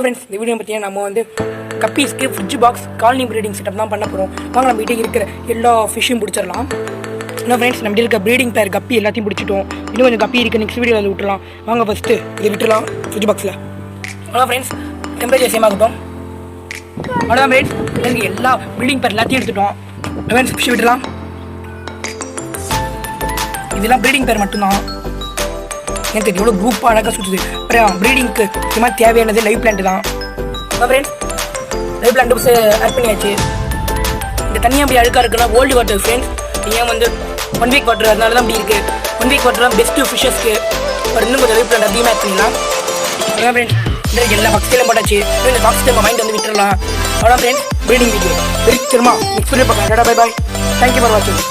Friends, இந்த video பார்த்தீங்கன்னா நம்ம வந்து கப்பீஸ்க்கு fridge box colony breeding setup தான் பண்ண போகிறோம். வாங்க நம்ம கிட்டே இருக்கிற எல்லா ஃபிஷ்ஷையும் பிடிச்சிடலாம். என்ன ஃப்ரெண்ட்ஸ், நம்ம இருக்க ப்ரீடிங் பேர் கப்பி எல்லாத்தையும் பிடிச்சிட்டோம். இன்னும் கொஞ்சம் கப்பி இருக்குது, நெக்ஸ்ட் வீடியோ அதை விட்டுலாம். வாங்க ஃபஸ்ட்டு இதை விட்டுலாம் ஃப்ரிட்ஜ் பாக்ஸில். அவ்வளோ ஃப்ரெண்ட்ஸ், டெம்பரேச்சர் சேம் ஆகட்டும். அவ்வளோதான் ஃப்ரெண்ட்ஸ், எனக்கு எல்லா ப்ரீடிங் பேர் எல்லாத்தையும் எடுத்துட்டோம். ஃப்ரெண்ட்ஸ் ஃபிஷ் விட்டுலாம். இதெல்லாம் ப்ரீடிங் பேர் மட்டும்தான். எனக்கு எவ்வளோ குரூப்பாக அழகாக சுற்றுது. அப்புறம் ப்ரீடிங்க்கு இது மாதிரி தேவையானது லைவ் பிளான்ட் தான். ஃப்ரெண்ட்ஸ், லைவ் பிளான்ட் ஆட் பண்ணியாச்சு. இந்த தனியாக அப்படி அழுக்காக இருக்குன்னா ஓல்டு வாட்டர் ஃப்ரெண்ட்ஸ். ஏன் வந்து 1 வீக் வாட்டர், அதனால தான் அப்படி இருக்குது. 1 வீக் வாட்டர் தான் பெஸ்ட்டு ஃபிஷ்ஷஸ்க்கு. ஒரு இன்னும் கொஞ்சம் லைவ் பிளான்ட் அதிகமாக ஆட் பண்ணிடலாம். அதான் ஃப்ரெண்ட்ஸ், இந்த எல்லா பாக்ஸ்லையும் போட்டாச்சு. இந்த பாக்ஸ் நம்ம மைண்ட் வந்து விட்டுடலாம். அவ்வளோ ஃப்ரெண்ட்ஸ், ப்ரீடிங் வீடியோ திரும்ப நெக்ஸ்ட் வீடியோ பார்க்கலாம். பை பாய், தேங்க்யூ ஃபார் வாட்சிங்.